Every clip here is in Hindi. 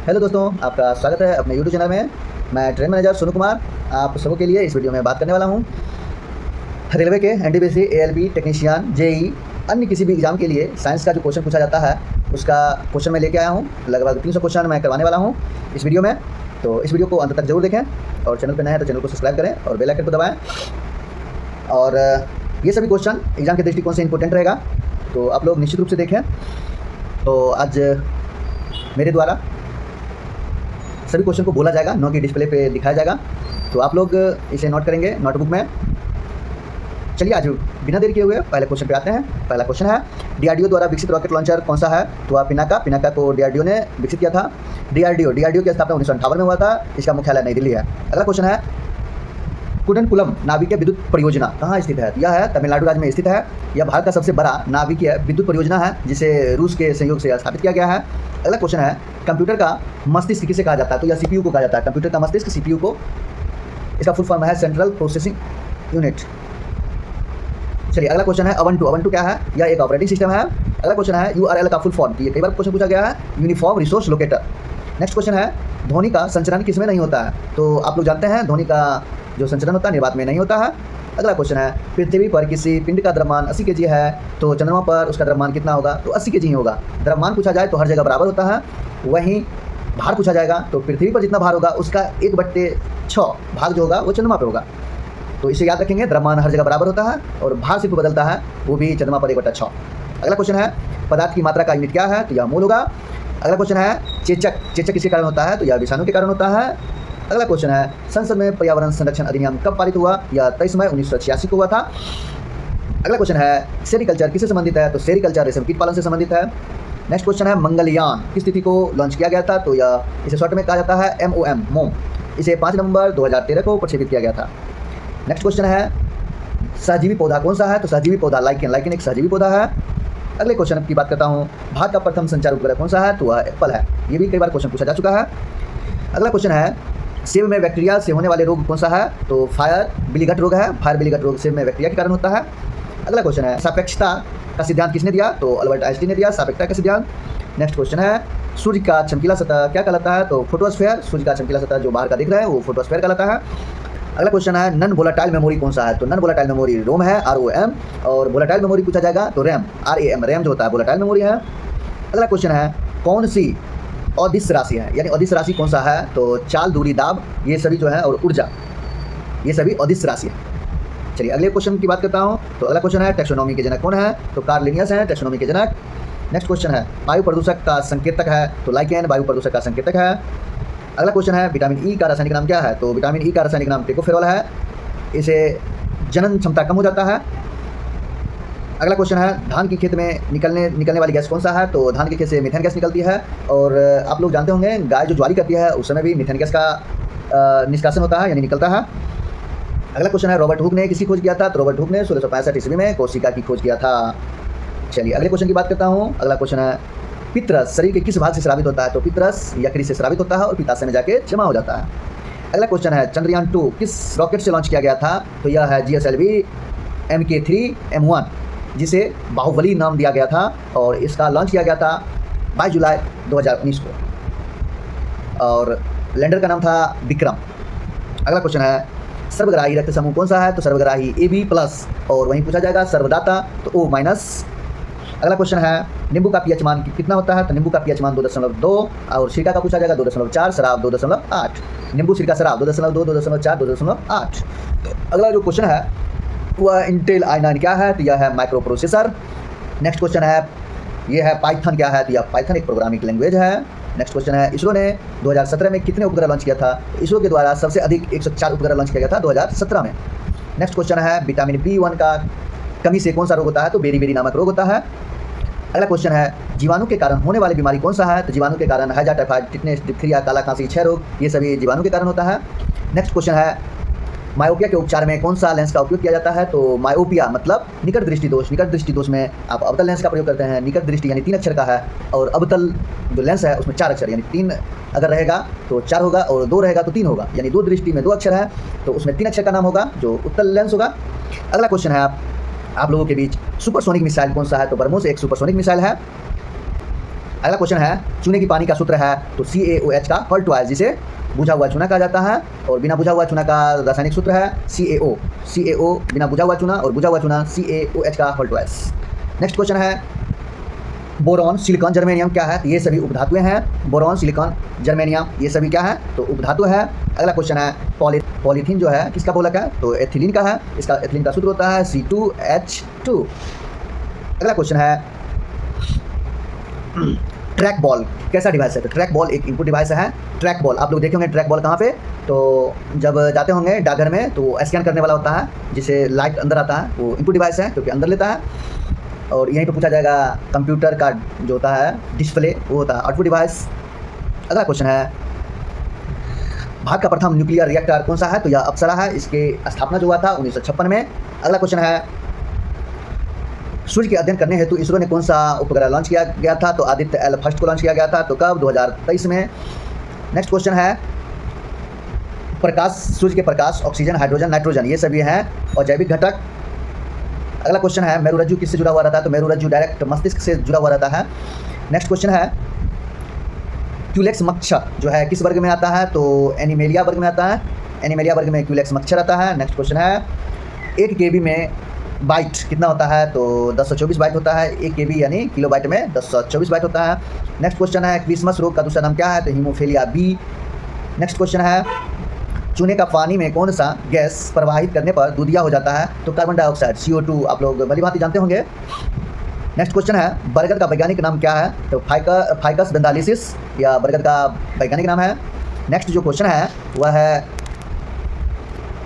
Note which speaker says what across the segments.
Speaker 1: हेलो दोस्तों, आपका स्वागत है अपने यूट्यूब चैनल में। मैं ट्रेन मैनेजर सोनू कुमार आप सबों के लिए इस वीडियो में बात करने वाला हूँ। रेलवे के एनटीपीसी, एएलपी टेक्नीशियन, जेई अन्य किसी भी एग्ज़ाम के लिए साइंस का जो क्वेश्चन पूछा जाता है उसका क्वेश्चन मैं लेके आया हूँ। लगभग 300 क्वेश्चन मैं करवाने वाला हूँ इस वीडियो में। तो इस वीडियो को अंत तक जरूर देखें और चैनल पर नए हैं तो चैनल को सब्सक्राइब करें और बेल आइकन को दबाएँ। और ये सभी क्वेश्चन एग्ज़ाम के दृष्टिकोण से इंपॉर्टेंट रहेगा, तो आप लोग निश्चित रूप से देखें। तो आज मेरे द्वारा सभी क्वेश्चन को बोला जाएगा, नो की डिस्प्ले पे दिखाया जाएगा, तो आप लोग इसे नोट करेंगे नोटबुक में। चलिए आज बिना देरी किए हुए पहले क्वेश्चन पे आते हैं। पहला क्वेश्चन है, डीआरडीओ द्वारा विकसित रॉकेट लॉन्चर कौन सा है? तो पिनाका को डीआरडीओ ने विकसित किया था। डीआरडीओ की स्थापना 1958 में हुआ था। इसका मुख्यालय नई दिल्ली है। अगला क्वेश्चन है, कुडनकुलम नाभिकीय विद्युत परियोजना कहाँ स्थित है? यह है तमिलनाडु राज्य में स्थित है। यह भारत का सबसे बड़ा नाभिकीय विद्युत परियोजना है जिसे रूस के सहयोग से स्थापित किया गया है। अगला क्वेश्चन है, कंप्यूटर का मस्तिष्क किसे कहा जाता है? तो यह सीपीयू को कहा जाता है। कंप्यूटर का मस्तिष्क सीपीयू को, इसका फुल फॉर्म है सेंट्रल प्रोसेसिंग यूनिट। चलिए अगला क्वेश्चन है, अवंटू क्या है? यह एक ऑपरेटिंग सिस्टम है। अगला क्वेश्चन है, यूआरएल का फुल फॉर्म। ये कई बार क्वेश्चन पूछा गया है, uniform resource locator. Next question है, ध्वनि का संचरण किसमें नहीं होता है? तो आप लोग जानते हैं ध्वनि का जो संचरण होता है निर्वात में नहीं होता है। अगला क्वेश्चन है, पृथ्वी पर किसी पिंड का द्रव्यमान 80 kg है, तो चंद्रमा पर उसका द्रव्यमान कितना होगा? तो 80 kg ही होगा। द्रव्यमान पूछा जाए तो हर जगह बराबर होता है। वहीं भार पूछा जाएगा तो पृथ्वी पर जितना भार होगा उसका 1/6 भाग जो होगा वो चंद्रमा पर होगा। तो इसे याद रखेंगे, द्रव्यमान हर जगह बराबर होता है और भार सिर्फ बदलता है, वो भी चंद्रमा पर 1/6। अगला क्वेश्चन है, पदार्थ की मात्रा का यूनिट क्या है? तो यह मोल होगा। अगला क्वेश्चन है, चेचक किसके कारण होता है? तो यह विषाणु के कारण होता है। अगला क्वेश्चन है, संसद में पर्यावरण संरक्षण अधिनियम कब पारित हुआ? यह 23 मई 1986 को हुआ था। अगला क्वेश्चन है, सेरिकल्चर किससे संबंधित है? तो सेरिकल्चर रेशम कीट पालन से संबंधित है। नेक्स्ट क्वेश्चन है, मंगलयान किस तिथि को लॉन्च किया गया था? तो यह इसे शॉर्ट में कहा जाता है मोम। इसे 5 नवंबर 2013 को प्रक्षेपित किया गया था। नेक्स्ट क्वेश्चन है, सहजीवी पौधा कौन सा है? तो सहजीवी पौधा लाइकेन एक सहजीवी पौधा है। अगले क्वेश्चन की बात करता हूँ, भारत का प्रथम संचार उपग्रह कौन सा है? तो वह एप्पल है। ये भी कई बार क्वेश्चन पूछा जा चुका है। अगला क्वेश्चन है, सेब में बैक्टीरिया से होने वाले रोग कौन सा है? तो फायर बिलीगट रोग है। फायर बिलीगट रोग सेब में बैक्टीरिया के कारण होता है। अगला क्वेश्चन है, सापेक्षता का सिद्धांत किसने दिया? तो अल्बर्ट आइंस्टीन ने दिया सापेक्षता का सिद्धांत। नेक्स्ट क्वेश्चन है, सूर्य का चमकीला सतह क्या कहलाता है? तो फोटोस्फीयर। सूर्य का चमकीला सतह जो बाहर का दिख रहा है वो फोटोस्फीयर कहलाता है। अगला क्वेश्चन है, नन वोलेटाइल मेमोरी कौन सा है? तो नन वोलेटाइल मेमोरी रोम है, ROM। और वोलेटाइल मेमोरी पूछा जाएगा तो रैम, RAM। रैम जो होता है वोलेटाइल मेमोरी है। अगला क्वेश्चन है, कौन सी अदिश राशि है? यानी अदिश राशि कौन सा है? तो चाल, दूरी, दाब, ये सभी जो है, और ऊर्जा, ये सभी अदिश राशि है। चलिए अगले क्वेश्चन की बात करता हूँ। तो अगला क्वेश्चन है, टैक्सोनॉमी के जनक कौन है? तो कार्ल लिनियस हैं टैक्सोनॉमी के जनक। नेक्स्ट क्वेश्चन है, वायु प्रदूषक का संकेतक है? तो लाइकेन वायु प्रदूषक का संकेतक है। अगला क्वेश्चन है, विटामिन ई का रासायनिक नाम क्या है? तो विटामिन ई का रासायनिक नाम टेकोफेरॉल है। इसे जनन क्षमता कम हो जाता है। अगला क्वेश्चन है, धान की खेत में निकलने वाली गैस कौन सा है? तो धान की खेत से मीथेन गैस निकलती है। और आप लोग जानते होंगे, गाय जो ज्वारी करती है उस समय भी मीथेन गैस का निष्कासन होता है, यानी निकलता है। अगला क्वेश्चन है, रॉबर्ट हुक ने किसकी खोज किया था? तो रॉबर्ट हुक ने 1665 ईस्वी में कोशिका की खोज किया था। चलिए अगले क्वेश्चन की बात करता हूँ। अगला क्वेश्चन है, पितरस शरीर के किस भाग से स्रावित होता है? तो पितरस यकृत से स्रावित होता है और पित्ताशय में जाके जमा हो जाता है। अगला क्वेश्चन है, चंद्रयान 2 किस रॉकेट से लॉन्च किया गया था? तो यह है GSLV Mk3M1, जिसे बाहुबली नाम दिया गया था और इसका लॉन्च किया गया था 22 जुलाई 2019 को और लैंडर का नाम था विक्रम। अगला क्वेश्चन है, सर्वग्राही रक्त समूह कौन सा है? तो सर्वग्राही AB+ और वहीं पूछा जाएगा सर्वदाता तो O-। अगला क्वेश्चन है, नींबू का pH मान कितना होता है? तो नींबू का pH मान 2.2 और सिरका का पूछा जाएगा 2.4, शराब 2.8। नींबू, सिरका, शराब 2.2, 2.4, 2.8। अगला जो क्वेश्चन है वह इंटेल i9 क्या है? तो यह है माइक्रो प्रोसेसर। नेक्स्ट क्वेश्चन है, ये है पाइथन क्या है? तो यह पाइथन एक प्रोग्रामिंग लैंग्वेज है। नेक्स्ट क्वेश्चन है, इसरो ने 2017 में कितने उपग्रह लॉन्च किया था? इसरो के द्वारा सबसे अधिक 104 उपग्रह लॉन्च किया गया था 2017 में। नेक्स्ट क्वेश्चन है, विटामिन B1 का कमी से कौन सा रोग होता है? तो बेरी नामक रोग होता है। अगला क्वेश्चन है, जीवाणु के कारण होने वाली बीमारी कौन सा है? तो जीवाणु के कारण हैजा, टाइफाइड, टिटनेस, डिप्थीरिया, काला खांसी, क्षय रोग, ये सभी जीवाणु के कारण होता है। नेक्स्ट क्वेश्चन है, मायोपिया के उपचार में कौन सा लेंस का उपयोग किया जाता है? तो मायोपिया मतलब निकट दृष्टि दोष। निकट दृष्टि दोष में आप अवतल लेंस का प्रयोग करते हैं। निकट दृष्टि यानी 3 अक्षर का है और अवतल जो लेंस है उसमें 4 अक्षर, यानी 3 अगर रहेगा तो 4 होगा और 2 रहेगा तो 3 होगा, यानी 2 दृष्टि में 2 अक्षर है तो उसमें 3 अक्षर का नाम होगा जो उत्तल लेंस होगा। अगला क्वेश्चन है, आप लोगों के बीच सुपरसोनिक मिसाइल कौन सा है? तो ब्रह्मोस एक सुपरसोनिक मिसाइल है। अगला क्वेश्चन है, चूने की पानी का सूत्र है तो CaOH का होल ट्वाइस, जिसे बुझा हुआ चूना कहा जाता है। और बिना बुझा हुआ चूना का रासायनिक सूत्र है CaO बिना बुझा हुआ चूना, और बुझा हुआ चूना CaOH का होल ट्वाइस। नेक्स्ट क्वेश्चन है, बोरॉन, सिलिकॉन, जर्मेनियम क्या है? ये सभी उपधातुएं हैं। बोरॉन, सिलिकॉन, जर्मेनियम ये सभी क्या है? तो उपधातु है। अगला क्वेश्चन है, पॉलीथीन जो है किसका बोलक है? तो एथिलीन का है। इसका एथिलीन का सूत्र होता है C2H2। अगला क्वेश्चन है, ट्रैक बॉल कैसा डिवाइस है? तो ट्रैक बॉल एक इनपुट डिवाइस है। ट्रैक बॉल आप लोग देखे होंगे, ट्रैक बॉल कहाँ पे? तो जब जाते होंगे डाकघर में तो स्कैन करने वाला होता है, जिसे लाइट अंदर आता है, वो इनपुट डिवाइस है क्योंकि अंदर लेता है। और यहीं पे पूछा जाएगा, कंप्यूटर का जो होता है डिस्प्ले, वो होता है आउटपुट डिवाइस। अगला क्वेश्चन है, भारत का प्रथम न्यूक्लियर रिएक्टर कौन सा है? तो यह अप्सरा है। इसके स्थापना जो हुआ था 1956 में। अगला क्वेश्चन है, सूर्य के अध्ययन करने हेतु इसरो ने कौन सा उपग्रह लॉन्च किया गया था? तो आदित्य L फर्स्ट को लॉन्च किया गया था। तो कब? 2023 में। नेक्स्ट क्वेश्चन है, प्रकाश, सूर्य के प्रकाश, ऑक्सीजन, हाइड्रोजन, नाइट्रोजन ये सभी हैं और जैविक घटक। अगला क्वेश्चन है, मेरुरज्जु किससे जुड़ा हुआ रहता है? तो मेरुरज्जु डायरेक्ट मस्तिष्क से जुड़ा हुआ रहता है। नेक्स्ट क्वेश्चन है, क्यूलेक्स मच्छर जो है किस वर्ग में आता है? तो एनिमेलिया वर्ग में आता है। एनिमेलिया वर्ग में क्यूलेक्स मच्छर आता है। नेक्स्ट क्वेश्चन है, 1 KB में बाइट कितना होता है? तो 1024 बाइट होता है। 1 KB यानी किलो बाइट में 1024 बाइट होता है। नेक्स्ट क्वेश्चन है, क्रिसमस रोग का दूसरा नाम क्या है? तो हीमोफीलिया बी। नेक्स्ट क्वेश्चन है, चूने का पानी में कौन सा गैस प्रवाहित करने पर दूधिया हो जाता है? तो कार्बन डाइऑक्साइड CO2 आप लोग भली भांति जानते होंगे। नेक्स्ट क्वेश्चन है, बरगद का वैज्ञानिक नाम क्या है? तो फाइकस बेंडालिसिस या बरगद का वैज्ञानिक नाम है। नेक्स्ट जो क्वेश्चन है वह है,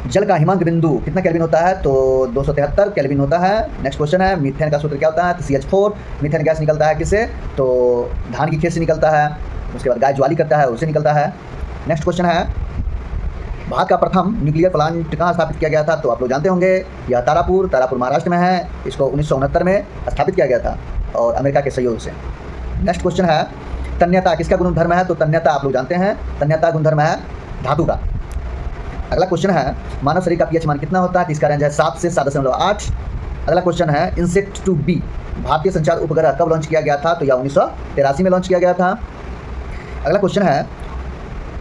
Speaker 1: जल का हिमांक बिंदु कितना केल्विन होता है? तो 273 केल्विन होता है। नेक्स्ट क्वेश्चन है, मीथेन का सूत्र क्या होता है? तो CH4। मीथेन गैस निकलता है किससे? तो धान की खेत से निकलता है। उसके बाद गाय ज्वाली करता है, उससे निकलता है। नेक्स्ट क्वेश्चन है, भारत का प्रथम न्यूक्लियर प्लांट कहाँ स्थापित किया गया था? तो आप लोग जानते होंगे, यह तारापुर महाराष्ट्र में है। इसको 1969 में स्थापित किया गया था और अमेरिका के सहयोग से। नेक्स्ट क्वेश्चन है, तन्यता किसका गुणधर्म है? तो तन्यता आप लोग जानते हैं, तन्यता गुणधर्म है धातु का। अगला क्वेश्चन है, मानव शरीर का pH मान कितना होता है? तो इसका रेंज है 7 से 7.8। अगला क्वेश्चन है, इंसेक्ट टू बी भारतीय संचार उपग्रह कब लॉन्च किया गया था? तो यह 1983 में लॉन्च किया गया था। अगला क्वेश्चन है,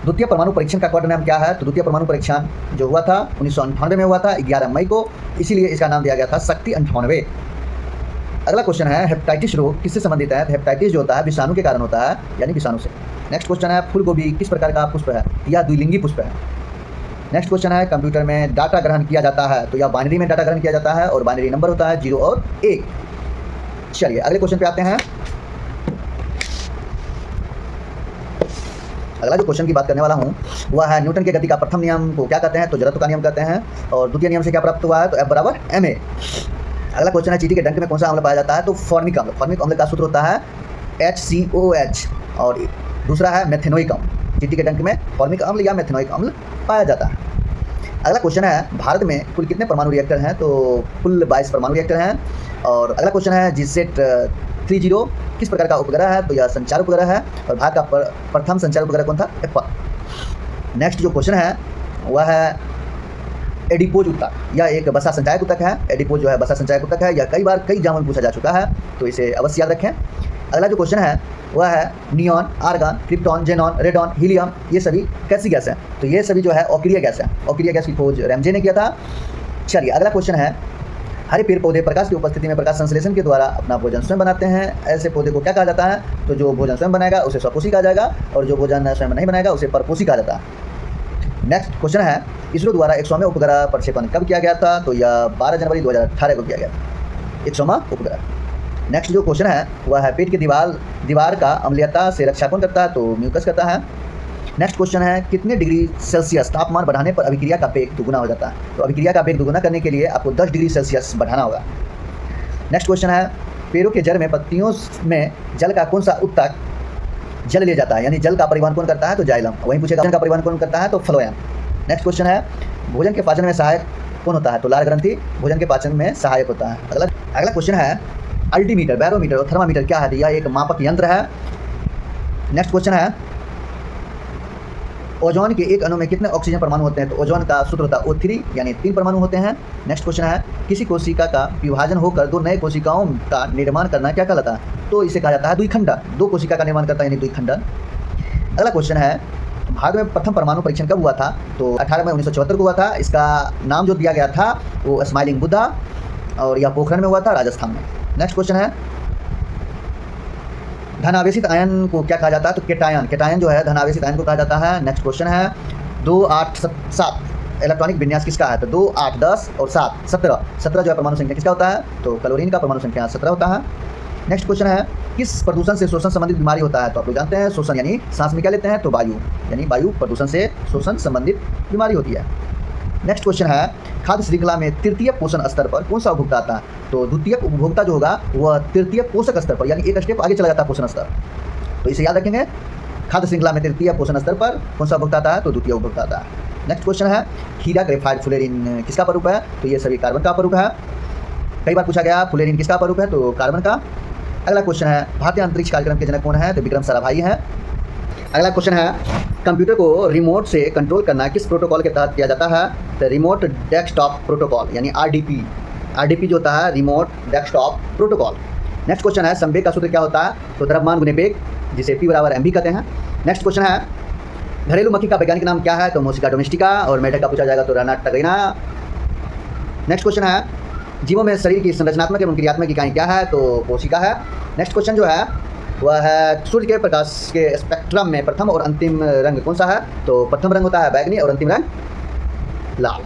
Speaker 1: द्वितीय परमाणु परीक्षण का कोड नाम क्या है? तो द्वितीय परमाणु परीक्षण जो हुआ था 1998 में हुआ था, 11 मई को, इसीलिए इसका नाम दिया गया था शक्ति 98। अगला क्वेश्चन है, हेपेटाइटिस रोग किससे संबंधित है? तो हेपेटाइटिस जो होता है विषाणु के कारण होता है, यानी विषाणु से। नेक्स्ट क्वेश्चन है, फूल गोभी किस प्रकार का पुष्प है? यह द्विलिंगी पुष्प है। नेक्स्ट क्वेश्चन है, कंप्यूटर में डाटा ग्रहण किया जाता है तो यह बाइनरी में डाटा ग्रहण किया जाता है और बाइनरी नंबर होता है 0 और 1। चलिए अगले क्वेश्चन पे आते हैं। अगला जो क्वेश्चन की बात करने वाला हूँ वह है, न्यूटन के गति का प्रथम नियम को क्या कहते हैं? तो जड़त्व का नियम कहते हैं। और द्वितीय नियम से क्या प्राप्त हुआ है? तो F बराबर ma। अगला क्वेश्चन है, चींटी के डंक में कौन सा अम्ल पाया जाता है? तो फॉर्मिक अम्ल। फॉर्मिक अम्ल का सूत्र होता है HCOH और दूसरा है मेथेनोइक अम्ल। चींटी के डंक में फॉर्मिक अम्ल या मेथेनोइक अम्ल पाया जाता है। अगला क्वेश्चन है, भारत में कुल कितने परमाणु रिएक्टर हैं? तो कुल 22 परमाणु रिएक्टर हैं। और अगला क्वेश्चन है, GSAT 30 किस प्रकार का उपग्रह है? तो यह संचार उपग्रह है। और भारत का प्रथम संचार उपग्रह कौन था? एप्पल। नेक्स्ट जो क्वेश्चन है वह है, एडिपोज उत्तक, यह एक बसा संचायक उत्तक है। एडिपोज जो है बसा संचायक उत्तक है। यह कई बार कई एग्जाम में पूछा जा चुका है, तो इसे अवश्य याद रखें। अगला जो क्वेश्चन है वह है, neon, argon, krypton, xenon, radon, helium ये सभी कैसी गैस है? तो ये सभी जो है अक्रिय गैस है। अक्रिय गैस की खोज रैमजे ने किया था। चलिए अगला क्वेश्चन है, हरे पेड़ पौधे प्रकाश की उपस्थिति में प्रकाश संश्लेषण के द्वारा अपना भोजन स्वयं बनाते हैं। ऐसे पौधे को क्या कहा जाता है? तो जो भोजन स्वयं बनाएगा उसे स्वपोषी कहा जाएगा और जो भोजन स्वयं नहीं बनाएगा उसे परपोषी कहा जाता है। नेक्स्ट क्वेश्चन है, इसरो द्वारा 100वें उपग्रह प्रक्षेपण कब किया गया था? तो यह 12 जनवरी 2018 को किया गया था, 100वां उपग्रह। नेक्स्ट जो क्वेश्चन है वह है, पेट की दीवार का अम्लीयता से रक्षा कौन करता है? तो म्यूकस करता है। नेक्स्ट क्वेश्चन है, कितने डिग्री सेल्सियस तापमान बढ़ाने पर अभिक्रिया का वेग दुगुना हो जाता है? तो अभिक्रिया का वेग दुगुना करने के लिए आपको 10 डिग्री सेल्सियस बढ़ाना होगा। नेक्स्ट क्वेश्चन है, पेड़ों के जड़ में पत्तियों में जल का कौन सा उत्तक जल ले जाता है, यानी जल का परिवहन कौन करता है? तो जाइलम। वहीं पूछेगा जल का परिवहन कौन करता है? तो फ्लोएम। नेक्स्ट क्वेश्चन है, भोजन के पाचन में सहायक कौन होता है? तो लाल ग्रंथि भोजन के पाचन में सहायक होता है। अगला क्वेश्चन है, अल्टीमीटर, बैरोमीटर और थर्मामीटर क्या है? यह एक मापक यंत्र है। नेक्स्ट क्वेश्चन है, ओजोन के एक अणु में कितने ऑक्सीजन परमाणु होते हैं? तो ओजोन का सूत्र होता है O3 यानी 3 परमाणु होते हैं। नेक्स्ट क्वेश्चन है किसी कोशिका का विभाजन होकर 2 नए कोशिकाओं का निर्माण करना क्या कहलाता है? तो इसे कहा जाता है द्विखंडन। 2 कोशिका का निर्माण करता है यानी द्विखंडन। अगला क्वेश्चन है भारत में प्रथम परमाणु परीक्षण कब हुआ था? तो 18 मई 1974 को हुआ था। इसका नाम जो दिया गया था वो स्माइलिंग बुद्धा और यह पोखरण में हुआ था, राजस्थान में। नेक्स्ट क्वेश्चन है धनावेशित आयन को क्या कहा जाता है? तो केटायन। केटायन जो है धनावेशित आयन को कहा जाता है। नेक्स्ट क्वेश्चन है 2, 8, 7 इलेक्ट्रॉनिक विन्यास किसका है? तो 2, 8, 10 और 7 17 17 जो है परमाणु संख्या किसका होता है? तो क्लोरीन का परमाणु संख्या 17 होता है। नेक्स्ट क्वेश्चन है किस प्रदूषण से शोषण संबंधित बीमारी होता है? तो आप लोग जानते हैं शोषण यानी सांस में क्या लेते हैं? तो वायु, यानी वायु प्रदूषण से शोषण संबंधित बीमारी होती है। नेक्स्ट क्वेश्चन है खाद्य श्रृंखला में तृतीय पोषण स्तर पर कौन सा उपभोक्ता आता है? तो द्वितीय उपभोक्ता जो होगा वह तृतीय पोषक स्तर पर यानी एक स्टेप आगे चला जाता है पोषण स्तर। तो इसे याद रखेंगे, खाद्य श्रृंखला में तृतीय पोषण स्तर पर कौन सा उपभोक्ता आता है? तो द्वितीय उपभोक्ता आता है। नेक्स्ट क्वेश्चन है हीरा, ग्रेफाइट, फुलेरिन किसका अपरूप है? तो ये सभी कार्बन का अपरूप है। कई बार पूछा गया फुलेरिन किसका अपरूप है? तो कार्बन का। अगला क्वेश्चन है भारतीय अंतरिक्ष कार्यक्रम के जनक कौन है? तो विक्रम साराभाई है। अगला क्वेश्चन है कंप्यूटर को रिमोट से कंट्रोल करना किस प्रोटोकॉल के तहत किया जाता है? तो रिमोट डेस्कटॉप प्रोटोकॉल यानी RDP। RDP जो होता है remote desktop protocol. Next question है संवेग का सूत्र क्या होता है? तो द्रव्यमान गुने वेग, जिसे P = mv कहते हैं। नेक्स्ट क्वेश्चन है घरेलू मक्खी का वैज्ञानिक नाम क्या है? तो मोसिका डोमेस्टिका। और मेढक का पूछा जाएगा तो राना टगरीना। नेक्स्ट क्वेश्चन है जीवों में शरीर की संरचनात्मक एवं क्रियात्मक इकाई क्या है? तो कोशिका है। नेक्स्ट क्वेश्चन जो है वह है सूर्य के प्रकाश के स्पेक्ट्रम में प्रथम और अंतिम रंग कौन सा है? तो प्रथम रंग होता है बैगनी और अंतिम रंग लाल।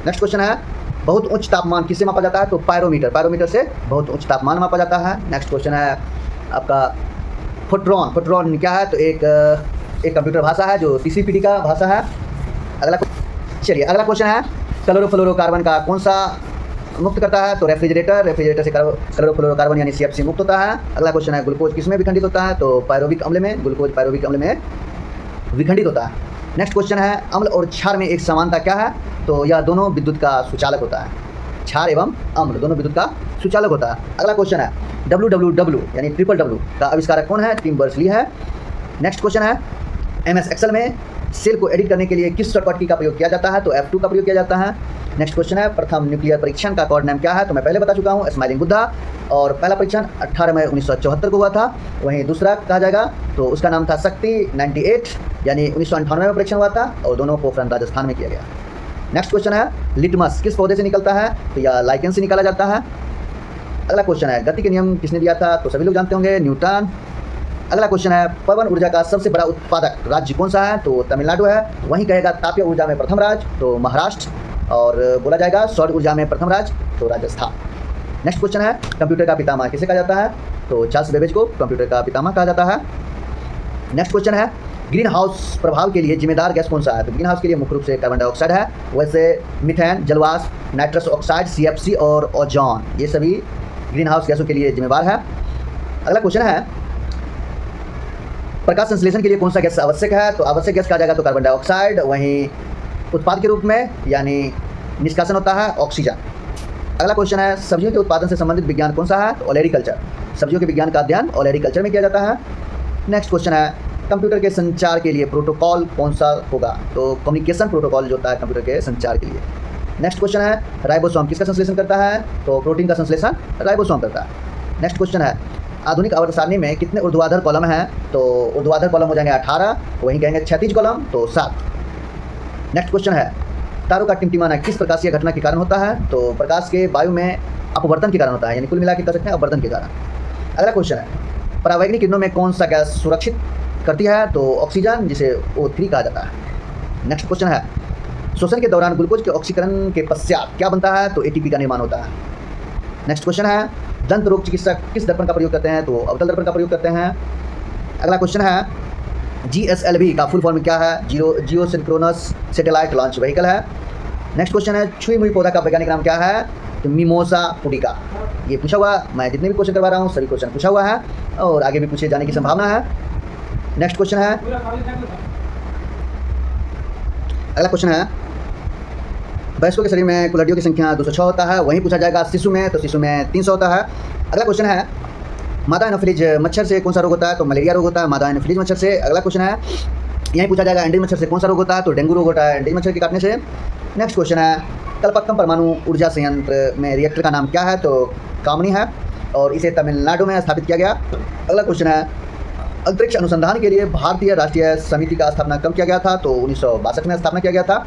Speaker 1: नेक्स्ट क्वेश्चन है बहुत उच्च तापमान किससे मापा जाता है? तो पायरोमीटर। पायरोमीटर से बहुत उच्च तापमान मापा जाता है। नेक्स्ट क्वेश्चन है आपका फोटोन। फोटोन क्या है? तो एक कंप्यूटर भाषा है जो तीसरी पीढ़ी का भाषा है। अगला क्वेश्चन है क्लोरोफ्लोरोकार्बन का कौन सा मुक्त करता है? तो रेफ्रिजरेटर। रेफ्रिजरेटर से क्लोरोफ्लोरोकार्बन यानी CFC मुक्त होता है। अगला क्वेश्चन है ग्लूकोज किस में विखंडित होता है? तो पायरुविक अम्ल में। ग्लूकोज पायरुविक अम्ल में विखंडित होता है। नेक्स्ट क्वेश्चन है अम्ल और क्षार में एक समानता क्या है? तो यह दोनों विद्युत का सुचालक होता है। क्षार एवं अम्ल दोनों विद्युत का सुचालक होता है। अगला क्वेश्चन है WWW यानी WWW का आविष्कारक कौन है? टिम बर्नर्स-ली है। नेक्स्ट क्वेश्चन है MS एक्सेल में सेल को एडिट करने के लिए किस शॉर्टकट की का प्रयोग किया जाता है? तो F2 का प्रयोग किया जाता है। नेक्स्ट क्वेश्चन है प्रथम न्यूक्लियर परीक्षण का कोड नेम क्या है? तो मैं पहले बता चुका हूँ स्माइलिंग बुद्धा। और पहला परीक्षण 18 मई 1974 को हुआ था। वहीं दूसरा कहा जाएगा तो उसका नाम था शक्ति 98 यानी 1998 में परीक्षण हुआ था और दोनों पोखरण राजस्थान में किया गया। नेक्स्ट क्वेश्चन है लिटमस किस पौधे से निकलता है? तो यह लाइकेन से निकाला जाता है। अगला क्वेश्चन है गति के नियम किसने दिया था? तो सभी लोग जानते होंगे न्यूटन। अगला क्वेश्चन है पवन ऊर्जा का सबसे बड़ा उत्पादक राज्य कौन सा है? तो तमिलनाडु है। वहीं कहेगा तापीय ऊर्जा में प्रथम राज्य तो महाराष्ट्र। और बोला जाएगा सौर ऊर्जा में प्रथम राज्य तो राजस्थान। नेक्स्ट क्वेश्चन है कंप्यूटर का पितामह किसे कहा जाता है? तो चार्ल्स बेबेज को कंप्यूटर का पितामह कहा जाता है। नेक्स्ट क्वेश्चन है ग्रीन हाउस प्रभाव के लिए जिम्मेदार गैस कौन सा है? तो ग्रीन हाउस के लिए मुख्य रूप से कार्बन डाइऑक्साइड है। वैसे मीथेन, जलवाष्प, नाइट्रस ऑक्साइड, CFC और ओजोन ये सभी ग्रीन हाउस गैसों के लिए जिम्मेवार है। अगला क्वेश्चन है प्रकाश संश्लेषण के लिए कौन सा गैस आवश्यक है? तो आवश्यक गैस कहा जाएगा तो कार्बन डाइऑक्साइड। वहीं उत्पाद के रूप में यानी निष्कासन होता है ऑक्सीजन। अगला क्वेश्चन है सब्जियों के उत्पादन से संबंधित विज्ञान कौन सा है? तो ओलेरीकल्चर। सब्जियों के विज्ञान का अध्ययन ओलेरीकल्चर में किया जाता है। नेक्स्ट क्वेश्चन है कंप्यूटर के संचार के लिए प्रोटोकॉल कौन सा होगा? तो कम्युनिकेशन प्रोटोकॉल जो होता है कंप्यूटर के संचार के लिए। नेक्स्ट क्वेश्चन है राइबोसोम किसका संश्लेषण करता है? तो प्रोटीन का संश्लेषण राइबोसोम करता है। नेक्स्ट क्वेश्चन है आधुनिक आवर्त सारणी में कितने ऊर्ध्वाधर कॉलम हैं? तो ऊर्ध्वाधर कॉलम हो जाएंगे 18। वहीं कहेंगे क्षैतिज कॉलम तो 7। नेक्स्ट क्वेश्चन है तारों का टिमटिमाना किस प्रकाशीय घटना के कारण होता है? तो प्रकाश के वायु में अपवर्तन के कारण होता है यानी कुल मिला के कह सकते हैं अपवर्तन के कारण। अगला क्वेश्चन है परावैंगनिक किरणों में कौन सा गैस सुरक्षित करती है? तो ऑक्सीजन जिसे O3 कहा जाता है। नेक्स्ट क्वेश्चन है श्वसन के दौरान ग्लूकोज के ऑक्सीकरण के पश्चात क्या बनता है? तो ATP का निर्माण होता है। नेक्स्ट क्वेश्चन है दंत रोग चिकित्सक किस दर्पण का प्रयोग करते हैं? तो अवतल दर्पण का प्रयोग करते हैं। अगला क्वेश्चन है GSLV का फुल फॉर्म क्या है? जियो सिंक्रोनस सैटेलाइट लॉन्च व्हीकल है। नेक्स्ट क्वेश्चन है छुई मुई पौधा का वैज्ञानिक नाम क्या है? तो मिमोसा पुडिका। ये पूछा हुआ, मैं जितने भी क्वेश्चन करवा रहा हूँ सभी क्वेश्चन पूछा हुआ है और आगे भी पूछे जाने की संभावना है। नेक्स्ट क्वेश्चन है अगला क्वेश्चन है वयस्कों के शरीर में कुल हड्डियों की संख्या 206 होता है। वहीं पूछा जाएगा शिशु में तो शिशु में 300 होता है। अगला क्वेश्चन है मादा एनोफिलीज मच्छर से कौन सा रोग होता है? तो मलेरिया रोग होता है मादा एनोफिलीज मच्छर से। अगला क्वेश्चन है यहीं पूछा जाएगा एंडीज मच्छर से कौन सा रोग होता है, तो डेंगू रोग होता है एंडीज मच्छर के काटने से। नेक्स्ट क्वेश्चन है कलपक्कम परमाणु ऊर्जा संयंत्र में रिएक्टर का नाम क्या है, तो कामनी है और इसे तमिलनाडु में स्थापित किया गया। अगला क्वेश्चन है अंतरिक्ष अनुसंधान के लिए भारतीय राष्ट्रीय समिति का स्थापना कब किया गया था, तो 1962 में स्थापना किया गया था।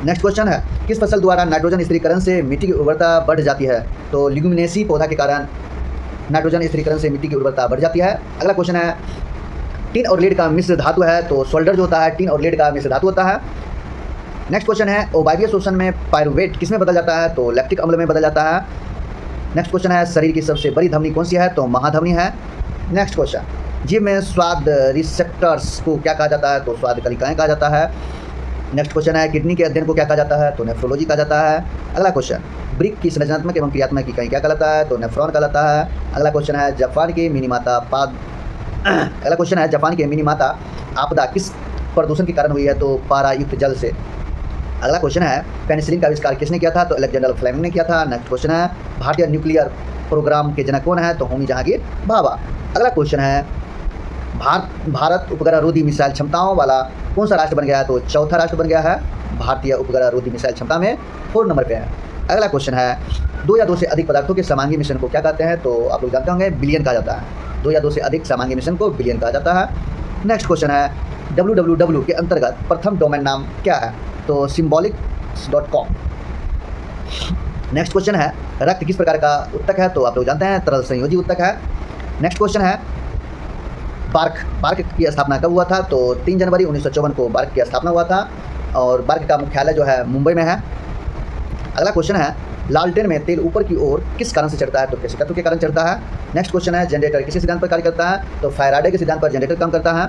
Speaker 1: नेक्स्ट क्वेश्चन है किस फसल द्वारा नाइट्रोजन स्थिरीकरण से मिट्टी की उर्वरता बढ़ जाती है, तो लिग्यूमिनेसी पौधा के कारण नाइट्रोजन स्थिरीकरण से मिट्टी की उर्वरता बढ़ जाती है। अगला क्वेश्चन है टिन और लीड का मिश्र धातु है, तो सोल्डर जो होता है टिन और लीड का मिश्र धातु होता है। नेक्स्ट क्वेश्चन है ओबाइवियर शोषण में पायरुवेट किस में बदल जाता है, तो लैक्टिक अम्ल में बदल जाता है। नेक्स्ट क्वेश्चन है शरीर की सबसे बड़ी धमनी कौन सी है, तो महाधमनी है। नेक्स्ट क्वेश्चन जीव में स्वाद रिसेप्टर्स को क्या कहा जाता है, तो स्वाद कलिकाएँ कहा जाता है। नेक्स्ट क्वेश्चन है किडनी के अध्ययन को क्या कहा जाता है, तो नेफ्रोलॉजी कहा जाता है। अगला क्वेश्चन ब्रिक की संरचनात्मक एवं क्रियात्मक इकाई क्या कहलाता है, तो नेफ्रॉन कहलाता है। अगला क्वेश्चन है जापान की मिनीमाता आपदा किस प्रदूषण के कारण हुई है, तो पारायुक्त जल से। अगला क्वेश्चन है पेनिसिलिन का आविष्कार किसने किया था, तो अलेक्जेंडर फ्लेमिंग ने किया था। नेक्स्ट क्वेश्चन है भारतीय न्यूक्लियर प्रोग्राम के जनक कौन है, तो होमी जहांगीर भाभा। अगला क्वेश्चन है भारत उपग्रह रोधी मिसाइल क्षमताओं वाला कौन सा राष्ट्र बन गया है, तो चौथा राष्ट्र बन गया है। भारतीय उपग्रह रोधी मिसाइल क्षमता में 4 नंबर पे है। अगला क्वेश्चन है 2 या 2 से अधिक पदार्थों के समांगी मिश्रण को क्या कहते हैं, तो आप लोग जानते होंगे बिलियन कहा जाता है। 2 या 2 से अधिक समांगी मिश्रण को बिलियन कहा जाता है। नेक्स्ट क्वेश्चन है www के अंतर्गत प्रथम डोमेन नाम क्या है, तो symbolics.com। नेक्स्ट क्वेश्चन है रक्त किस प्रकार का उत्तक है, तो आप लोग जानते हैं तरल संयोजी उत्तक है। नेक्स्ट क्वेश्चन है बार्क की स्थापना कब हुआ था, तो 3 जनवरी 1954 को बार्क की स्थापना हुआ था और बार्क का मुख्यालय जो है मुंबई में है। अगला क्वेश्चन है लालटेन में तेल ऊपर की ओर किस कारण से चढ़ता है, तो किसी तत्व के कारण चढ़ता है। नेक्स्ट क्वेश्चन है जनरेटर किसी सिद्धांत पर कार्य करता है, तो फैराडे के सिद्धांत पर जनरेटर काम करता है।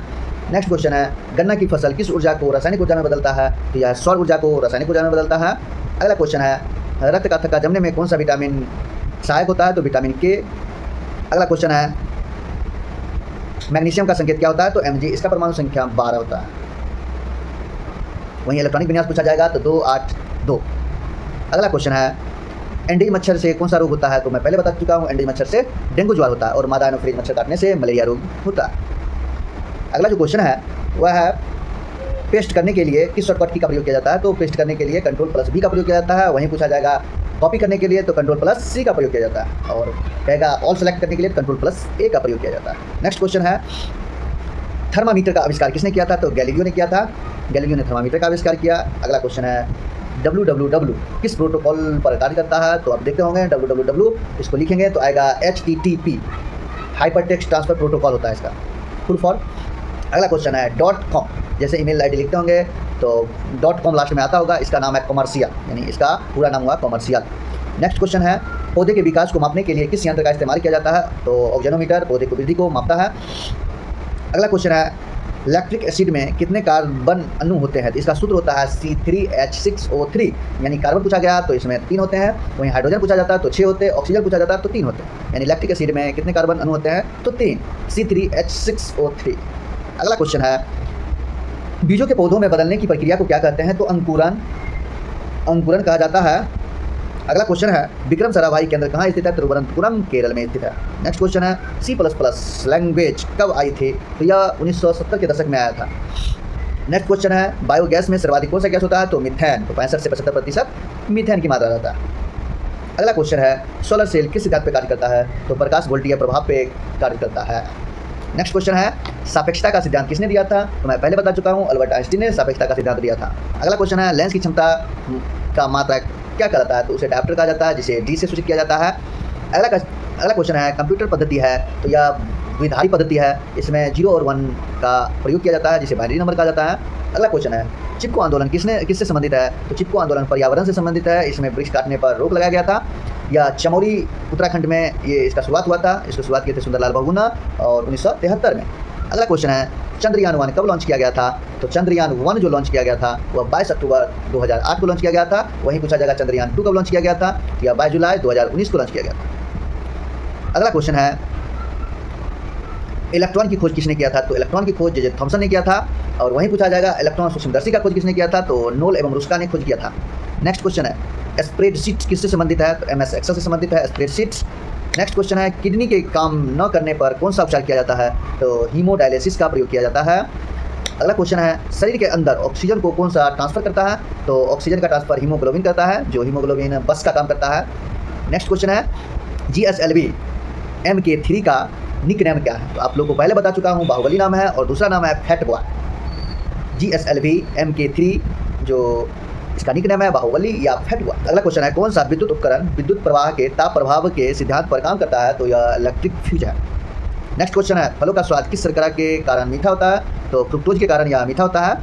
Speaker 1: नेक्स्ट क्वेश्चन है गन्ना की फसल किस ऊर्जा को रासायनिक ऊर्जा में बदलता है, तो यह सौर ऊर्जा को रासायनिक ऊर्जा में बदलता है। अगला क्वेश्चन है रक्त का थक्का जमने में कौन सा विटामिन सहायक होता है, तो विटामिन के। अगला क्वेश्चन है मैग्नीशियम का संकेत क्या होता है, तो Mg, इसका परमाणु संख्या 12 होता है। वहीं इलेक्ट्रॉनिक विन्यास पूछा जाएगा तो 282। अगला क्वेश्चन है एंडीज मच्छर से कौन सा रोग होता है, तो मैं पहले बता चुका हूँ एंडीज मच्छर से डेंगू ज्वार होता है और मादा एनोफ्रीज मच्छर काटने से मलेरिया रोग होता है। अगला जो क्वेश्चन है वह है पेस्ट करने के लिए किस शॉर्टकट की का प्रयोग किया जाता है, तो पेस्ट करने के लिए Ctrl+V का प्रयोग किया जाता है। वहीं पूछा जाएगा कॉपी करने के लिए तो Ctrl+C का प्रयोग किया जाता है और कहेगा ऑल सेलेक्ट करने के लिए Ctrl+A का प्रयोग किया जाता है। नेक्स्ट क्वेश्चन है थर्मामीटर का आविष्कार किसने किया था, तो गैलीलियो ने किया था। गैलीलियो ने थर्मामीटर का आविष्कार किया। अगला क्वेश्चन है www किस प्रोटोकॉल पर कार्य करता है, तो आप देखते होंगे www इसको लिखेंगे तो आएगा HTTP हाइपरटेक्स्ट ट्रांसफर प्रोटोकॉल होता है इसका फुल फॉर्म। अगला क्वेश्चन है .com जैसे ईमेल आईडी लिखते होंगे तो .com लास्ट में आता होगा, इसका नाम है कॉमर्शियल, यानी इसका पूरा नाम हुआ कॉमर्शियल। नेक्स्ट क्वेश्चन है पौधे के विकास को मापने के लिए किस यंत्र का इस्तेमाल किया जाता है, तो ऑक्जेनोमीटर पौधे की वृद्धि को मापता है। अगला क्वेश्चन है लैक्टिक एसिड में कितने कार्बन अणु होते हैं, तो इसका सूत्र होता है C3H6O3, यानी कार्बन पूछा गया तो इसमें 3 होते हैं। वहीं हाइड्रोजन पूछा जाता है तो 6 होते हैं, ऑक्सीजन पूछा जाता है तो 3 होते हैं, यानी लैक्टिक एसिड में कितने कार्बन अणु होते हैं, तो 3 C3H6O3। अगला क्वेश्चन है बीजों के पौधों में बदलने की प्रक्रिया को क्या कहते हैं, तो अंकुरन कहा जाता है। अगला क्वेश्चन है विक्रम साराभाई केंद्र कहाँ स्थित है, तिरुवनंतपुरम केरल में स्थित है। नेक्स्ट क्वेश्चन है C++ लैंग्वेज कब आई थी, तो यह 1970 के दशक में आया था। नेक्स्ट क्वेश्चन है बायोगैस में सर्वाधिक कौन सा गैस होता है, तो मीथेन, तो 65 से 75% मीथेन की मात्रा रहता है। अगला क्वेश्चन है सोलर सेल किस सिद्धांत पर कार्य करता है, तो प्रकाश वोल्टीय प्रभाव पे कार्य करता है। नेक्स्ट क्वेश्चन है सापेक्षता का सिद्धांत किसने दिया था, तो मैं पहले बता चुका हूँ अल्बर्ट आइंस्टीन ने सापेक्षता का सिद्धांत दिया था। अगला क्वेश्चन है लेंस की क्षमता का मात्रा क्या कहलाता है, तो उसे डायोप्टर कहा जाता है जिसे D से सूचित किया जाता है। अगला क्वेश्चन है कंप्यूटर पद्धति है तो यह द्विधारी पद्धति है, इसमें 0 और 1 का प्रयोग किया जाता है जिसे बाइनरी नंबर कहा जाता है। अगला क्वेश्चन है चिपको आंदोलन किससे संबंधित है, तो चिपको आंदोलन पर्यावरण से संबंधित है, इसमें वृक्ष काटने पर रोक लगाया गया था। या चमोली उत्तराखंड में ये इसका शुरुआत हुआ था, इसको शुरुआत किए थे सुंदरलाल बहुगुणा और 1973 में। अगला क्वेश्चन है चंद्रयान 1 कब लॉन्च किया गया था, तो चंद्रयान 1 जो लॉन्च किया गया था वह 22 अक्टूबर 2008 को लॉन्च किया गया था। वहीं पूछा जाएगा चंद्रयान 2 कब लॉन्च किया गया था, या 22 जुलाई 2019 को लॉन्च किया गया था। अगला क्वेश्चन है इलेक्ट्रॉन की खोज किसने किया था, तो इलेक्ट्रॉन की खोज जे थॉमसन ने किया था। और वहीं पूछा जाएगा इलेक्ट्रॉन सूक्ष्मदर्शी का खोज किसने किया था, तो नोल एवं रुस्का ने खोज किया था। नेक्स्ट क्वेश्चन है स्प्रेडशीट किससे संबंधित है, तो MS एक्सेल से संबंधित है स्प्रेडशीट। नेक्स्ट क्वेश्चन है किडनी के काम न करने पर कौन सा उपचार किया जाता है, तो हीमोडायलिसिस का प्रयोग किया जाता है। अगला क्वेश्चन है, शरीर के अंदर ऑक्सीजन को कौन सा ट्रांसफर करता है? तो ऑक्सीजन का ट्रांसफर हीमोग्लोबिन करता है, जो हीमोग्लोबिन बस का काम करता है। नेक्स्ट क्वेश्चन है, GSLV MK3 का निक नेम क्या है? तो आप लोगों को पहले बता चुका हूँ, बाहुबली नाम है, और दूसरा नाम है फैट बॉय। GSLV MK3 जो इसका निक नेम है बाहुबली या फैट बॉय। अगला क्वेश्चन है, कौन सा विद्युत उपकरण विद्युत प्रवाह के ताप प्रभाव के सिद्धांत पर काम करता है? तो यह इलेक्ट्रिक फ्यूज है। नेक्स्ट क्वेश्चन है, फलों का स्वाद किस शर्करा के कारण मीठा होता है? तो फ्रुक्टोज के कारण यह मीठा होता है।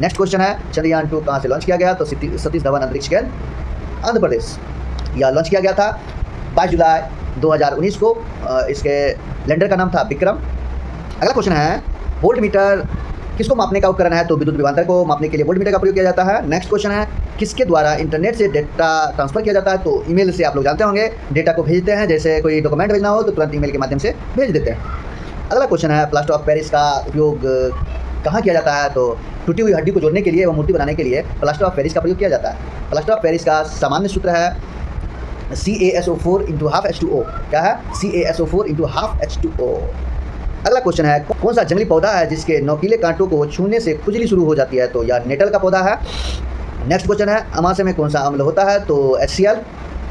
Speaker 1: नेक्स्ट क्वेश्चन है, चंद्रयान 2 कहाँ से लॉन्च किया गया? तो सतीश धवन अंतरिक्ष केंद्र आंध्र प्रदेश यह लॉन्च किया गया था 22 जुलाई 2019 को। इसके लैंडर का नाम था विक्रम। अगला क्वेश्चन है, वोल्ट मीटर किसको मापने का उपकरण है? तो विद्युत विभवांतर को मापने के लिए वोल्ट मीटर का प्रयोग किया जाता है। नेक्स्ट क्वेश्चन है, किसके द्वारा इंटरनेट से डेटा ट्रांसफर किया जाता है? तो ईमेल से। आप लोग जानते होंगे, डेटा को भेजते हैं, जैसे कोई डॉक्यूमेंट भेजना हो तो तुरंत ईमेल के माध्यम से भेज देते हैं। अगला क्वेश्चन है, प्लास्टर ऑफ पेरिस का उपयोग कहाँ किया जाता है? तो टूटी हुई हड्डी को जोड़ने के लिए व मूर्ति बनाने के लिए प्लास्टर ऑफ पेरिस का प्रयोग किया जाता है। प्लास्टर ऑफ पेरिस का सामान्य सूत्र है CaSO4 × ½ H2O। क्या है? CaSO4 × ½ H2O। अगला क्वेश्चन है, कौन सा जंगली पौधा है जिसके नोकीले कांटों को छूने से खुजली शुरू हो जाती है? तो यह नेटल का पौधा है। नेक्स्ट क्वेश्चन है, अमाशय में कौन सा अम्ल होता है? तो HCl।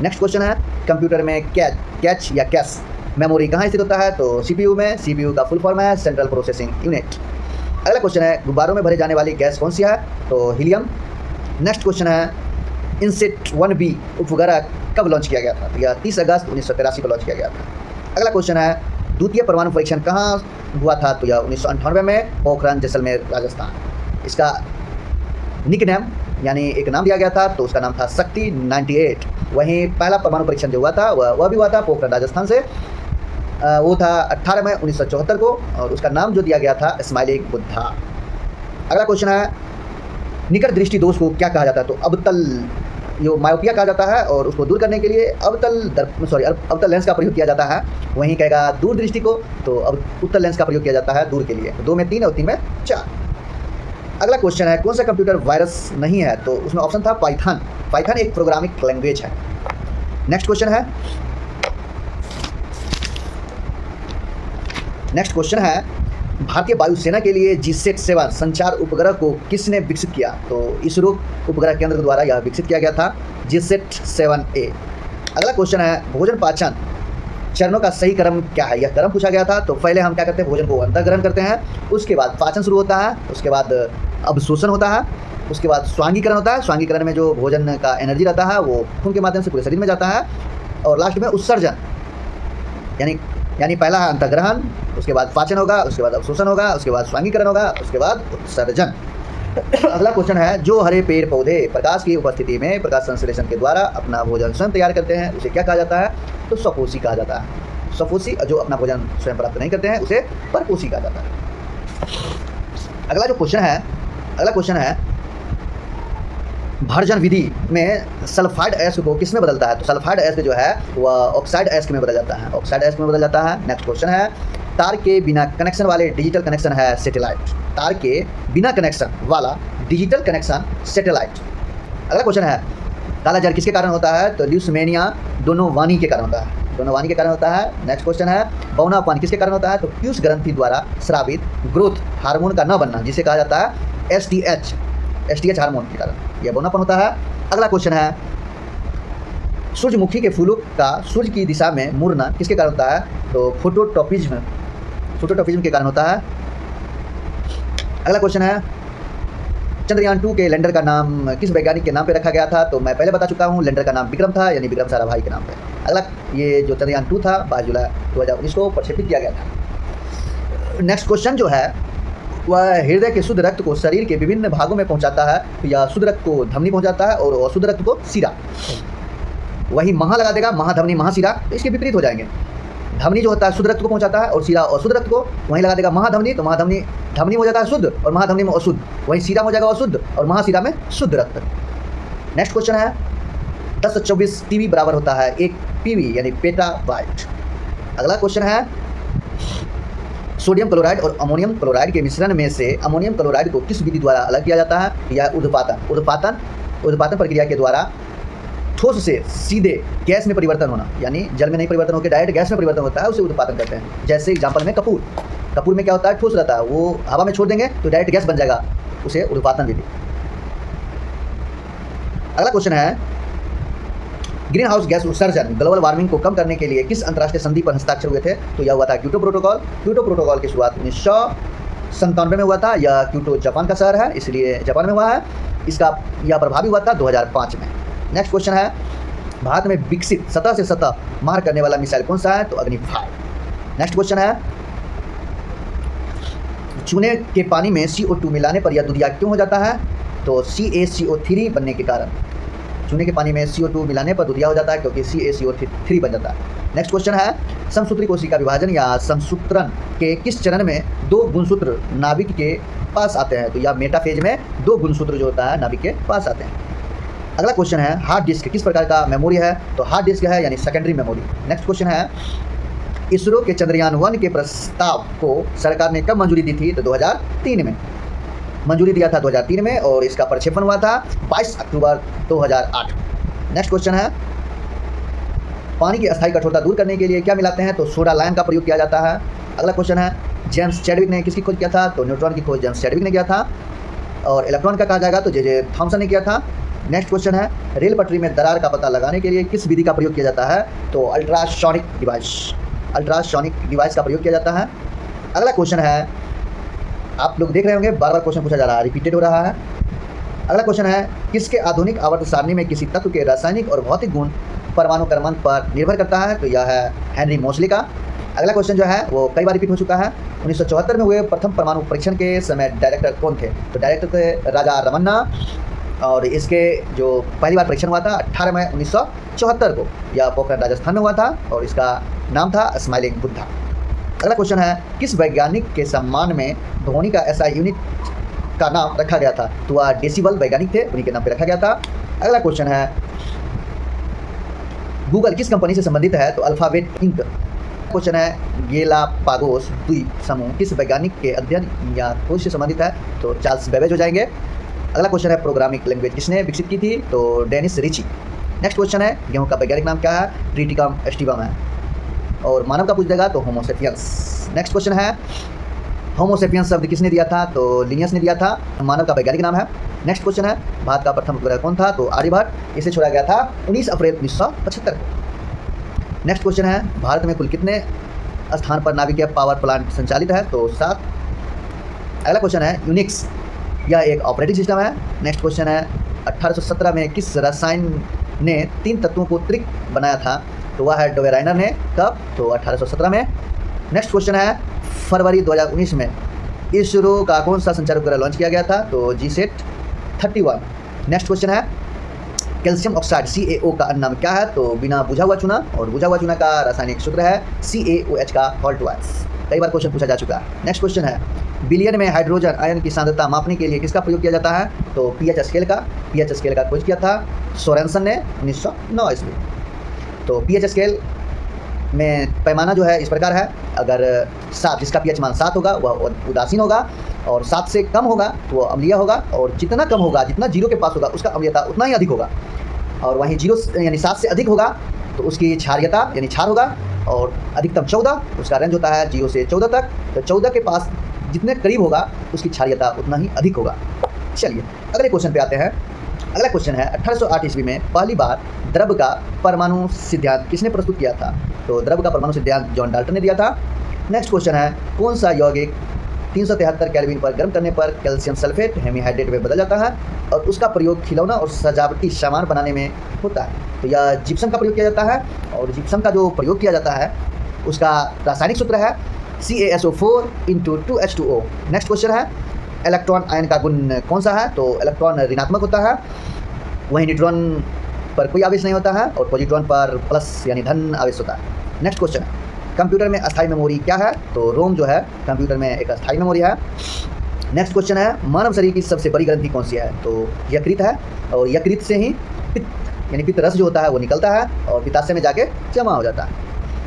Speaker 1: नेक्स्ट क्वेश्चन है, कंप्यूटर में कैच या कैश मेमोरी कहाँ स्थित होता है? तो CPU में। CPU का फुल फॉर्म है सेंट्रल प्रोसेसिंग यूनिट। अगला क्वेश्चन है, गुब्बारों में भरे जाने वाली गैस कौन सी है? तो हीलियम। नेक्स्ट क्वेश्चन है, इनसेट 1B उपग्रह कब लॉन्च किया गया था? तो यह 30 अगस्त 1983 को लॉन्च किया गया था। अगला क्वेश्चन है, द्वितीय परमाणु परीक्षण कहाँ हुआ था? तो यह 1998 में पोखरण जैसलमेर राजस्थान। इसका निक नेम यानी एक नाम दिया गया था, तो उसका नाम था शक्ति 98। वहीं पहला परमाणु परीक्षण जो हुआ था वह भी हुआ था पोखरण राजस्थान से। वो था 18 मई 1974 को, और उसका नाम जो दिया गया था स्माइलिंग बुद्धा। अगला क्वेश्चन है, निकट दृष्टि दोष को क्या कहा जाता है? तो अवतल जो मायोपिया कहा जाता है, और उसको दूर करने के लिए अवतल लेंस का प्रयोग किया जाता है। वहीं कहेगा दूर दृष्टि को, तो उत्तल लेंस का प्रयोग किया जाता है दूर के लिए। 2 में 3 और 3 में 4। अगला क्वेश्चन है, कौन सा कंप्यूटर वायरस नहीं है? तो उसमें ऑप्शन था पाइथन। पाइथन एक प्रोग्रामिंग लैंग्वेज है। नेक्स्ट क्वेश्चन है, भारतीय वायुसेना के लिए GSAT-7 संचार उपग्रह को किसने विकसित किया? तो इसरो उपग्रह केंद्र द्वारा यह विकसित किया गया था, GSAT-7A। अगला क्वेश्चन है, भोजन पाचन चरणों का सही क्रम क्या है? यह क्रम पूछा गया था। तो पहले हम क्या करते हैं, भोजन को अंतर्ग्रहण करते हैं, उसके बाद पाचन शुरू होता है, उसके बाद अवशोषण होता है, उसके बाद स्वांगीकरण होता है। स्वांगीकरण में जो भोजन का एनर्जी रहता है वो खून के माध्यम से पूरे शरीर में जाता है, और लास्ट में उत्सर्जन यानी पहला है अंतर्ग्रहण, उसके बाद पाचन होगा, उसके बाद अवशोषण होगा, उसके बाद स्वांगीकरण होगा, उसके बाद उत्सर्जन। अगला क्वेश्चन है, जो हरे पेड़ पौधे प्रकाश की उपस्थिति में प्रकाश संश्लेषण के द्वारा अपना भोजन स्वयं तैयार करते हैं, उसे क्या कहा जाता है? तो स्वपोषी कहा जाता है। स्वपोषी जो अपना भोजन स्वयं प्राप्त नहीं करते हैं उसे परपोषी कहा जाता है। अगला क्वेश्चन है, भर्जन विधि में सल्फाइड एसिड को किस में बदलता है? तो सल्फाइड एसिड जो है वह ऑक्साइड एसिड में बदल जाता है। नेक्स्ट क्वेश्चन है, तार के बिना कनेक्शन वाले डिजिटल कनेक्शन है सैटेलाइट। तार के बिना कनेक्शन वाला डिजिटल कनेक्शन सैटेलाइट। अगला क्वेश्चन है, काला जल किसके कारण होता है? तो ल्यूसमेनिया दोनों वानी के कारण होता है। नेक्स्ट क्वेश्चन है, बौनापन किसके कारण होता है? तो पीयूष ग्रंथि द्वारा स्रावित ग्रोथ हार्मोन का न बनना, जिसे कहा जाता है STH हार्मोन के कारण यह बौनापन होता है। अगला क्वेश्चन है, सूरजमुखी के फूलों का सूर्य की दिशा में मुड़ना किसके कारण होता है? तो फोटोटॉपिज्म के कारण होता है। अगला क्वेश्चन है, चंद्रयान 2 के लैंडर का नाम किस वैज्ञानिक के नाम पे रखा गया था? तो मैं पहले बता चुका हूँ, लैंडर का नाम विक्रम था, यानी विक्रम साराभाई के नाम पे। अगला, ये जो चंद्रयान 2 था 22 जुलाई 2019 को प्रक्षेपित किया गया था। नेक्स्ट क्वेश्चन जो है वह हृदय के शुद्ध रक्त को शरीर के विभिन्न भागों में पहुंचाता है, या शुद्ध रक्त को धमनी पहुंचाता है और अशुद्ध रक्त को शिरा। वही महा लगा देगा, महाधमनी महाशिरा, तो इसके विपरीत हो जाएंगे। धमनी जो होता है शुद्ध रक्त को पहुंचाता है और शिरा अशुद्ध रक्त को। वहीं लगा देगा महाधमनी, तो धमनी हो जाता है शुद्ध और महाधमनी में अशुद्ध। वहीं शिरा हो जाएगा अशुद्ध और महाशिरा में शुद्ध रक्त। नेक्स्ट क्वेश्चन है, 10/24 TB बराबर होता है 1 PB यानी पेटाबाइट। अगला क्वेश्चन है, सोडियम क्लोराइड और अमोनियम क्लोराइड के मिश्रण में से अमोनियम क्लोराइड को किस विधि द्वारा अलग किया जाता है? या उद्पातन प्रक्रिया के द्वारा ठोस से सीधे गैस में परिवर्तन होना, यानी जल में नहीं परिवर्तन होकर डायरेक्ट गैस में परिवर्तन होता है, उसे उत्पादन कहते हैं। जैसे एग्जाम्पल में कपूर में क्या होता है, ठोस रहता है, वो हवा में छोड़ देंगे तो डायरेक्ट गैस बन जाएगा, उसे ऊर्ध्वपातन विधि। अगला क्वेश्चन है, ग्रीन हाउस गैस उत्सर्जन ग्लोबल वार्मिंग को कम करने के लिए किस अंतर्राष्ट्रीय संधि पर हस्ताक्षर हुए थे? तो यह हुआ था क्योटो प्रोटोकॉल। क्योटो प्रोटोकॉल की शुरुआत 1997 में हुआ था। यह क्योटो जापान का शहर है, इसलिए जापान में हुआ है। यह प्रभावी हुआ था 2005 में। नेक्स्ट क्वेश्चन है, भारत में विकसित सतह से सतह मार करने वाला मिसाइल कौन सा है? तो अग्नि 5। नेक्स्ट क्वेश्चन है, चूने के पानी में CO2 मिलाने पर यह दूधिया क्यों हो जाता है? तो CaCO3 बनने के कारण। चूने के पानी में CO2 मिलाने पर दूधिया हो जाता है क्योंकि CaCO3 बन जाता है। नेक्स्ट क्वेश्चन है, समसूत्री कोशिका विभाजन या समसूत्रण के किस चरण में दो गुणसूत्र नाभिक के पास आते हैं? तो यह मेटाफेज में दो गुणसूत्र जो होता है नाभिक के पास आते हैं। अगला क्वेश्चन है, हार्ड डिस्क किस प्रकार का मेमोरी है? तो हार्ड डिस्क है यानी सेकेंडरी मेमोरी। नेक्स्ट क्वेश्चन है, इसरो के चंद्रयान 1 के प्रस्ताव को सरकार ने कब मंजूरी दी थी? तो 2003 में मंजूरी दिया था, 2003 में, और इसका प्रक्षेपण हुआ था 22 अक्टूबर 2008। नेक्स्ट क्वेश्चन है, पानी की अस्थायी कठोरता दूर करने के लिए क्या मिलाते हैं? तो सोडा लाइम का प्रयोग किया जाता है। अगला क्वेश्चन है, जेम्स चैडविक ने किसकी खोज किया था? तो न्यूट्रॉन की खोज जेम्स चैडविक ने किया था, और इलेक्ट्रॉन का कहा जाएगा तो जे थॉमसन ने किया था। नेक्स्ट क्वेश्चन है, रेल पटरी में दरार का पता लगाने के लिए किस विधि का प्रयोग किया जाता है? तो अल्ट्रासोनिक डिवाइस का प्रयोग किया जाता है। अगला क्वेश्चन है, आप लोग देख रहे होंगे बार बार क्वेश्चन पूछा जा रहा है, रिपीटेड हो रहा है। अगला क्वेश्चन है, किसके आधुनिक आवर्त सारणी में किसी तत्व के रासायनिक और भौतिक गुण परमाणु क्रमांक पर निर्भर करता है? तो यह है हेनरी मोसले का। अगला क्वेश्चन जो है वो कई बार रिपीट हो चुका है। 1974 में हुए प्रथम परमाणु परीक्षण के समय डायरेक्टर कौन थे? तो डायरेक्टर थे राजा रमन्ना, और इसके जो पहली बार परीक्षण हुआ था 18 मई 1974 को, यह पोखरण राजस्थान में हुआ था, और इसका नाम था स्माइलिंग बुद्धा। अगला क्वेश्चन है, किस वैज्ञानिक के सम्मान में ध्वनि का ऐसा यूनिट का नाम रखा गया था? तो वह डेसिबल वैज्ञानिक थे, उन्हीं के नाम पे रखा गया था। अगला क्वेश्चन है, गूगल किस कंपनी से संबंधित है? तो अल्फाबेट इंक। क्वेश्चन है, गेलापागोस द्वीप समूह किस वैज्ञानिक के अध्ययन या खोज से संबंधित है? तो चार्ल्स बेबेज हो जाएंगे। अगला क्वेश्चन है, प्रोग्रामिंग लैंग्वेज किसने विकसित की थी? तो डेनिस रिची। नेक्स्ट क्वेश्चन है, गेहूं का वैज्ञानिक नाम क्या है? ट्रिटिकम एस्टिवम है, और मानव का पूछ देगा तो होमोसेपियंस। नेक्स्ट क्वेश्चन है, होमोसेपियंस शब्द किसने दिया था? तो लिनियस ने दिया था, मानव का वैज्ञानिक नाम है। नेक्स्ट क्वेश्चन है, भारत का प्रथम उपग्रह कौन था? तो आर्यभट्ट, इसे छोड़ा गया था 19 अप्रैल 1975 को। नेक्स्ट क्वेश्चन है, भारत में कुल कितने स्थान पर नाभिकीय पावर प्लांट संचालित है? तो 7। अगला क्वेश्चन है, यूनिक्स यह एक ऑपरेटिंग सिस्टम है। नेक्स्ट क्वेश्चन है, 1817 में किस रसायन ने 3 तत्वों को त्रिक बनाया था? तो वह है डोवेराइनर ने। कब? तो 1817 में। नेक्स्ट क्वेश्चन है, फरवरी 2019 में इसरो का कौन सा संचार उपग्रह लॉन्च किया गया था? तो GSAT-31। नेक्स्ट क्वेश्चन है, कैल्शियम ऑक्साइड CaO का अन्य नाम क्या है? तो बिना बुझा हुआ चूना, और बुझा हुआ चूना का रासायनिक सूत्र है CaOH का होल ट्वाइस। कई बार क्वेश्चन पूछा जा चुका है। नेक्स्ट क्वेश्चन है, बिलियन में हाइड्रोजन आयन की सांद्रता मापने के लिए किसका प्रयोग किया जाता है? तो pH स्केल का खोज किया था सोरेनसन ने 1909 ईस्वी। तो pH स्केल में पैमाना जो है इस प्रकार है, अगर 7 जिसका pH मान 7 होगा वह उदासीन होगा, और 7 से कम होगा तो वह अम्लीय होगा, और जितना कम होगा, जितना 0 के पास होगा उसका अम्लीयता उतना ही अधिक होगा, और वहीं 0 यानी 7 से अधिक होगा तो उसकी क्षारीयता यानी क्षार होगा, और अधिकतम 14, उसका रेंज होता है 0 से 14 तक। तो 14 के पास जितने करीब होगा उसकी क्षारीयता उतना ही अधिक होगा। चलिए अगले क्वेश्चन पे आते हैं। अगला क्वेश्चन है, 1808 ईस्वी में पहली बार द्रव का परमाणु सिद्धांत किसने प्रस्तुत किया था? तो द्रव का परमाणु सिद्धांत जॉन डाल्टन ने दिया था। नेक्स्ट क्वेश्चन है, कौन सा यौगिक 373 केल्विन पर गर्म करने पर कैल्शियम सल्फेट हेमीहाइड्रेट में बदल जाता है, और उसका प्रयोग खिलौना और सजावटी सामान बनाने में होता है? तो यह जिप्सम का प्रयोग किया जाता है, और जिप्सम का जो प्रयोग किया जाता है उसका रासायनिक सूत्र है CaSO4 2H2O। नेक्स्ट क्वेश्चन है, इलेक्ट्रॉन आयन का गुण कौन सा है? तो इलेक्ट्रॉन ऋणात्मक होता है, वहीं न्यूट्रॉन पर कोई आवेश नहीं होता है, और पॉजिट्रॉन पर प्लस यानी धन आवेश होता है। नेक्स्ट क्वेश्चन है, कंप्यूटर में अस्थायी मेमोरी क्या है? तो रोम जो है कंप्यूटर में एक अस्थायी मेमोरी है। नेक्स्ट क्वेश्चन है, मानव शरीर की सबसे बड़ी ग्रंथि कौन सी है? तो यकृत है, और यकृत से ही पित्त यानी पित्त रस जो होता है वो निकलता है, और पित्ताशय में जाके जमा हो जाता है।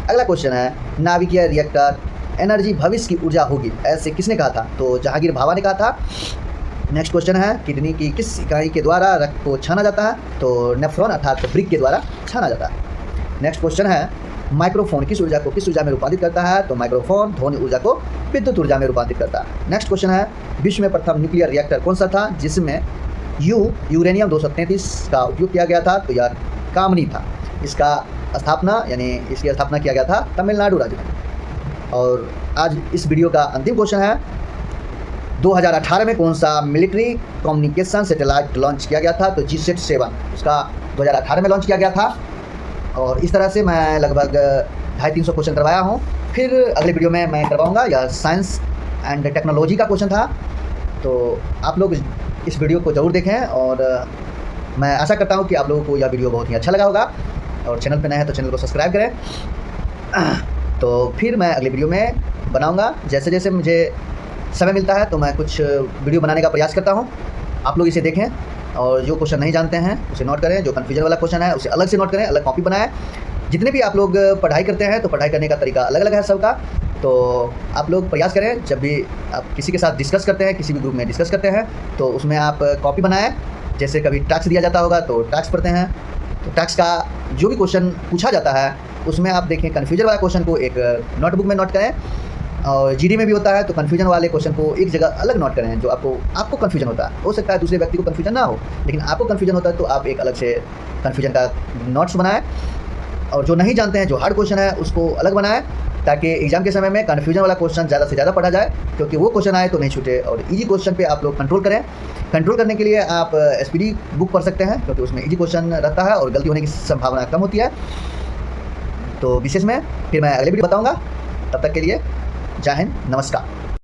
Speaker 1: अगला क्वेश्चन है, नाभिकीय रिएक्टर एनर्जी भविष्य की ऊर्जा होगी ऐसे किसने कहा था? तो जहांगीर भाभा ने कहा था। नेक्स्ट क्वेश्चन है, किडनी की किस इकाई के द्वारा रक्त को छाना जाता है? तो नेफ्रॉन अर्थात ब्रिक के द्वारा छाना जाता है। नेक्स्ट क्वेश्चन है, माइक्रोफोन किस ऊर्जा को किस ऊर्जा में रूपांतरित करता है? तो माइक्रोफोन ध्वनि ऊर्जा को विद्युत ऊर्जा में रूपांतरित करता है। नेक्स्ट क्वेश्चन है, विश्व में प्रथम न्यूक्लियर रिएक्टर कौन सा था जिसमें यूरेनियम 233 का उपयोग किया गया था? तो यह कामनी था। इसका स्थापना इसकी स्थापना किया गया था तमिलनाडु राज्य में। और आज इस वीडियो का अंतिम क्वेश्चन है, 2018 में कौन सा मिलिट्री कम्युनिकेशन सैटेलाइट लॉन्च किया गया था? तो GSAT-7 उसका 2018 में लॉन्च किया गया था। और इस तरह से मैं लगभग 250-300 क्वेश्चन करवाया हूँ। फिर अगले वीडियो में मैं करवाऊँगा। यह साइंस एंड टेक्नोलॉजी का क्वेश्चन था, तो आप लोग इस वीडियो को ज़रूर देखें। और मैं आशा करता हूँ कि आप लोगों को यह वीडियो बहुत ही अच्छा लगा होगा। और चैनल पर नए हैं तो चैनल को सब्सक्राइब करें। तो फिर मैं अगले वीडियो में बनाऊँगा। जैसे जैसे मुझे समय मिलता है तो मैं कुछ वीडियो बनाने का प्रयास करता हूँ। आप लोग इसे देखें और जो क्वेश्चन नहीं जानते हैं उसे नोट करें, जो कन्फ्यूजन वाला क्वेश्चन है उसे अलग से नोट करें, अलग कॉपी बनाएं। जितने भी आप लोग पढ़ाई करते हैं तो पढ़ाई करने का तरीका अलग अलग है सबका। तो आप लोग प्रयास करें, जब भी आप किसी के साथ डिस्कस करते हैं, किसी भी ग्रुप में डिस्कस करते हैं, तो उसमें आप कॉपी बनाएं। जैसे कभी टैक्स दिया जाता होगा तो टैक्स पढ़ते हैं, तो टैक्स का जो भी क्वेश्चन पूछा जाता है उसमें आप देखें कन्फ्यूजन वाला क्वेश्चन को एक नोटबुक में नोट करें। और जीडी में भी होता है तो कन्फ्यूजन वाले क्वेश्चन को एक जगह अलग नोट करें। जो आपको कन्फ्यूजन होता है, हो सकता है दूसरे व्यक्ति को कन्फ्यूजन ना हो, लेकिन आपको कन्फ्यूजन होता है तो आप एक अलग से कन्फ्यूजन का नोट्स बनाएं। और जो नहीं जानते हैं, जो हार्ड क्वेश्चन है उसको अलग बनाएं, ताकि एग्जाम के समय में कन्फ्यूजन वाला क्वेश्चन ज़्यादा से ज़्यादा पढ़ा जाए, क्योंकि वो क्वेश्चन आए तो नहीं छूटे। और इजी क्वेश्चन पे आप लोग कंट्रोल करें। कंट्रोल करने के लिए आप SPD बुक पढ़ सकते हैं, क्योंकि उसमें इजी क्वेश्चन रहता है और गलती होने की संभावना कम होती है। तो विशेष में फिर मैं अगले वीडियो बताऊँगा। तब तक के लिए जय हिंद, नमस्कार।